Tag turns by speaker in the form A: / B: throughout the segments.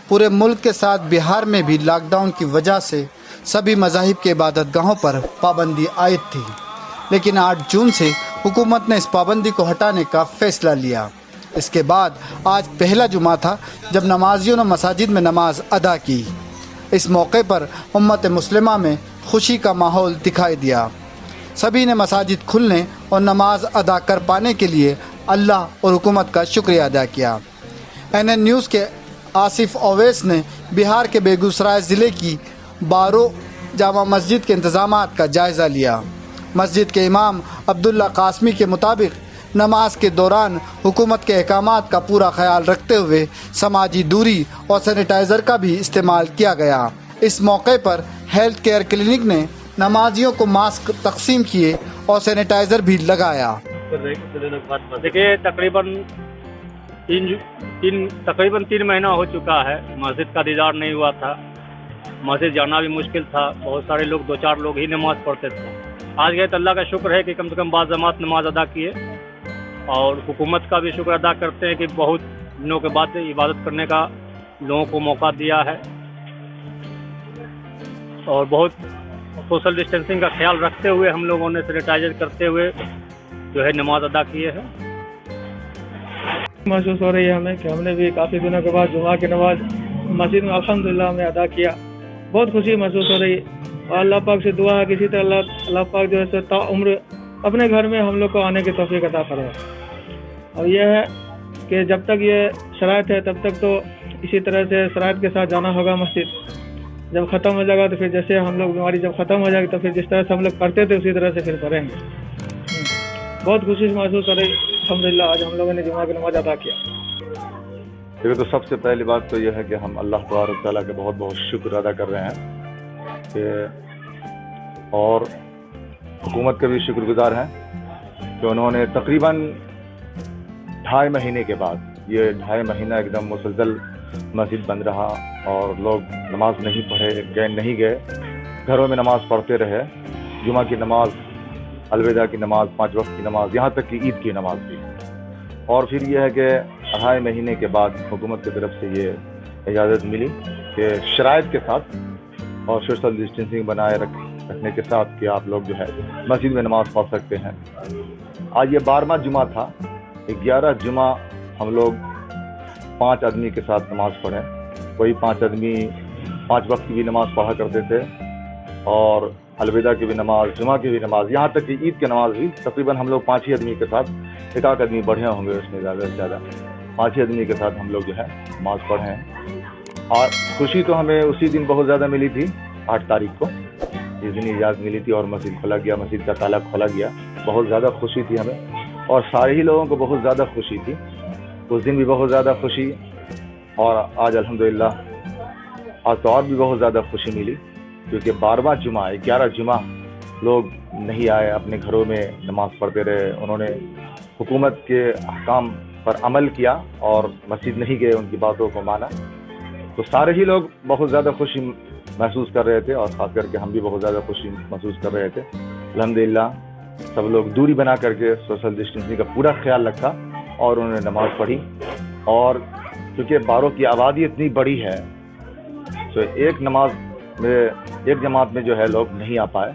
A: पूरे मुल्क के साथ बिहार में भी लॉकडाउन की वजह से सभी मज़ाहिब के इबादत गाहों पर पाबंदी आयद थी, लेकिन 8 जून से हुकूमत ने इस पाबंदी को हटाने का फैसला लिया। इसके बाद आज पहला जुमा था जब नमाजियों ने मसाजिद में नमाज अदा की। इस मौके पर उम्मत मुस्लिमा में खुशी का माहौल दिखाई दिया। सभी ने मसाजिद खुलने और नमाज अदा कर पाने के लिए अल्लाह और हुकूमत का शुक्रिया अदा किया। NN न्यूज़ के आसिफ ओवैस ने बिहार के बेगूसराय ज़िले की 12 जामा मस्जिद के इंतज़ामात का जायज़ा लिया। मस्जिद के इमाम अब्दुल्ला कासमी के मुताबिक नमाज के दौरान हुकूमत के अहकामात का पूरा ख्याल रखते हुए समाजी दूरी और सैनिटाइज़र का भी इस्तेमाल किया गया। इस मौके पर हेल्थ केयर क्लिनिक ने नमाजियों को मास्क तकसीम किए और सैनिटाइज़र भी लगाया।
B: देखिए तकरीबन 3 महीना हो चुका है, मस्जिद का दीदार नहीं हुआ था, मस्जिद जाना भी मुश्किल था, बहुत सारे लोग 2-4 लोग ही नमाज़ पढ़ते थे। आज गए तो अल्लाह का शुक्र है कि कम से कम बाज़मात नमाज अदा किए, और हुकूमत का भी शुक्र अदा करते हैं कि बहुत दिनों के बाद इबादत करने का लोगों को मौका दिया है, और बहुत सोशल डिस्टेंसिंग का ख्याल रखते हुए हम लोगों ने सैनिटाइजर करते हुए जो है नमाज अदा किए हैं।
C: महसूस हो रही है हमें कि हमने भी काफ़ी दिनों के बाद जुमा की नमाज मस्जिद में अल्हम्दुलिल्लाह में अदा किया। बहुत खुशी महसूस हो रही है, और अल्लाह पाक से दुआ है कि इसी तरह अल्लाह पाक जो है ताउम्र अपने घर में हम लोग को आने की तौफीक अता फरमाए। और यह है कि जब तक ये शराइत है तब तक तो इसी तरह से शराइत के साथ जाना होगा मस्जिद। जब ख़त्म हो जाएगा तो फिर जैसे हम लोग बीमारी जब ख़त्म हो जाएगी तो फिर जिस तरह से हम लोग करते थे उसी तरह से फिर करेंगे। बहुत खुशी महसूस हो रही अल्हम्दुलिल्लाह आज हम लोगों ने जुमा की नमाज अदा किया।
D: देखिए, तो सबसे पहली बात तो यह है कि हम अल्लाह तबारक तआला का बहुत बहुत शुक्र अदा कर रहे हैं कि, और हुकूमत के भी शुक्रगुजार हैं कि उन्होंने तकरीबन 2.5 महीने के बाद, ये 2.5 महीना एकदम मुसलसल मस्जिद बंद रहा और लोग नमाज नहीं गए, घरों में नमाज पढ़ते रहे। जुमा की नमाज, अलविदा की नमाज, 5 वक्त की नमाज, यहाँ तक कि ईद की नमाज भी। और फिर यह है कि 2.5 महीने के बाद हुकूमत की तरफ से ये इजाज़त मिली कि शराइत के साथ और सोशल डिस्टेंसिंग बनाए रखने के साथ कि आप लोग जो है मस्जिद में नमाज पढ़ सकते हैं। आज ये 12वां जुमा था। 11 जुमा हम लोग 5 आदमी के साथ नमाज पढ़े। वही 5 आदमी 5 वक्त की भी नमाज पढ़ा करते थे, और अलविदा की भी नमाज, जुमा की भी नमाज, यहाँ तक कि ईद की नमाज भी तकरीबन हम लोग 5 ही आदमी के साथ, 1 आदमी बढ़े होंगे उसमें ज़्यादा से ज़्यादा, 5 ही आदमी के साथ हम लोग जो है नमाज पढ़े हैं। और खुशी तो हमें उसी दिन बहुत ज़्यादा मिली थी, 8 तारीख को, जिस दिन इजाज़त मिली थी और मस्जिद खोला गया, मस्जिद का ताला खोला गया। बहुत ज़्यादा खुशी थी हमें, और सारे ही लोगों को बहुत ज़्यादा खुशी थी। उस दिन भी बहुत ज़्यादा खुशी, और आज अल्हम्दुलिल्लाह आज तो और भी बहुत ज़्यादा खुशी मिली, क्योंकि 12वां जुमा, 11 जुमा लोग नहीं आए, अपने घरों में नमाज पढ़ते रहे। उन्होंने हुकूमत के अहकाम पर अमल किया और मस्जिद नहीं गए, उनकी बातों को माना। तो सारे ही लोग बहुत ज़्यादा खुशी महसूस कर रहे थे, और ख़ास करके हम भी बहुत ज़्यादा खुशी महसूस कर रहे थे। अल्हम्दुलिल्लाह सब लोग दूरी बना करके सोशल डिस्टेंसिंग का पूरा ख्याल रखा और उन्होंने नमाज़ पढ़ी। और क्योंकि 12 की आबादी इतनी बड़ी है, तो एक जमात में जो है लोग नहीं आ पाए,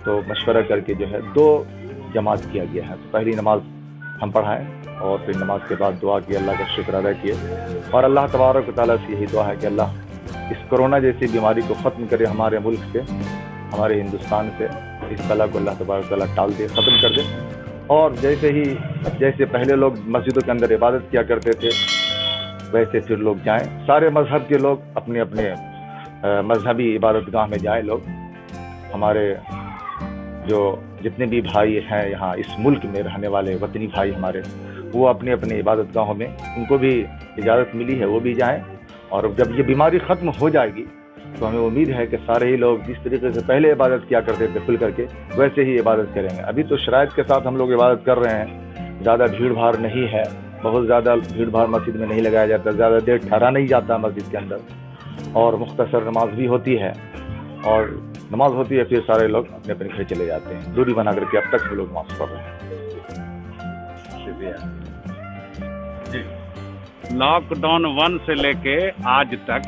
D: तो मशवरा करके जो है 2 जमात किया गया है। तो पहली नमाज हम पढ़ाएँ, और फिर नमाज के बाद दुआ की, अल्लाह का शुक्र अदा किए, और अल्लाह तबारक व तआला से यही दुआ है कि अल्लाह इस कोरोना जैसी बीमारी को ख़त्म करे हमारे मुल्क से, हमारे हिंदुस्तान से। इस बला को अल्लाह तबारक व तआला टाल दे, ख़त्म कर दे। और जैसे पहले लोग मस्जिदों के अंदर इबादत किया करते थे, वैसे फिर लोग जाएं, सारे मज़हब के लोग अपने अपने मजहबी इबादतगाह में जाएं। लोग हमारे जो जितने भी भाई हैं यहाँ इस मुल्क में रहने वाले वतनी भाई हमारे, वो अपने अपने इबादतगाहों में, उनको भी इजाज़त मिली है, वो भी जाएं। और जब ये बीमारी ख़त्म हो जाएगी तो हमें उम्मीद है कि सारे ही लोग जिस तरीके से पहले इबादत किया करते थे खुल करके, वैसे ही इबादत करेंगे। अभी तो शराइत के साथ हम लोग इबादत कर रहे हैं, ज़्यादा भीड़ भाड़ नहीं है, बहुत ज़्यादा भीड़ भाड़ मस्जिद में नहीं लगाया जाता, ज़्यादा देर ठहरा नहीं जाता मस्जिद के अंदर, और मुख्तसर नमाज भी होती है, और नमाज होती है फिर सारे लोग अपने अपने घर चले जाते हैं, दूरी बना करके। अब तक हम लोग नमाज पढ़ रहे हैं। शुक्रिया जी।
E: लॉकडाउन 1 से लेके आज तक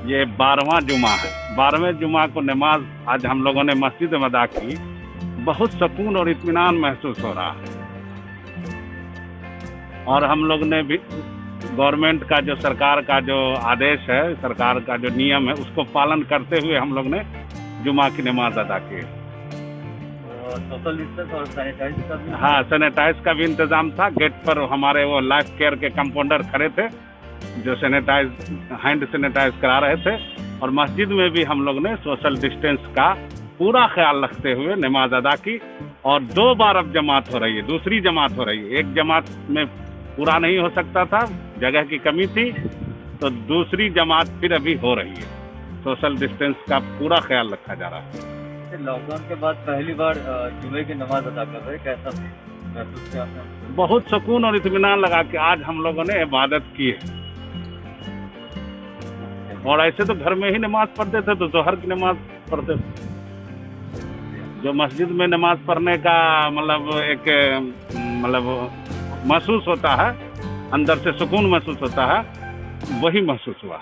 E: ये 12वां जुमा है। 12वें जुमा को नमाज आज हम लोगों ने मस्जिद में अदा की। बहुत सुकून और इत्मीनान महसूस हो रहा है। और हम लोग ने भी गवर्नमेंट का जो सरकार का जो आदेश है, सरकार का जो नियम है, उसको पालन करते हुए हम लोग ने जुमा की नमाज अदा की।
B: सोशल डिस्टेंस और सैनिटाइज का भी
E: हाँ, सैनिटाइज का भी इंतजाम था। गेट पर हमारे वो लाइफ केयर के कंपाउंडर खड़े थे जो हैंड सैनिटाइज करा रहे थे। और मस्जिद में भी हम लोग ने सोशल डिस्टेंस का पूरा ख्याल रखते हुए नमाज अदा की। और 2 बार अब जमात हो रही है, दूसरी जमात हो रही है। एक जमात में पूरा नहीं हो सकता था, जगह की कमी थी, तो दूसरी जमात फिर अभी हो रही है। सोशल डिस्टेंस का पूरा ख्याल रखा जा रहा है।
B: लॉकडाउन के बाद पहली बार जुमे की नमाज अदा कर रहे हैं, कैसा महसूस किया आपने?
E: बहुत सुकून और इत्मीनान लगा कि आज हम लोगों ने इबादत की है। और ऐसे तो घर में ही नमाज पढ़ते थे, तो जोहर की नमाज पढ़ते थे। जो मस्जिद में नमाज पढ़ने का महसूस होता है, अंदर से सुकून महसूस होता है, वही महसूस हुआ।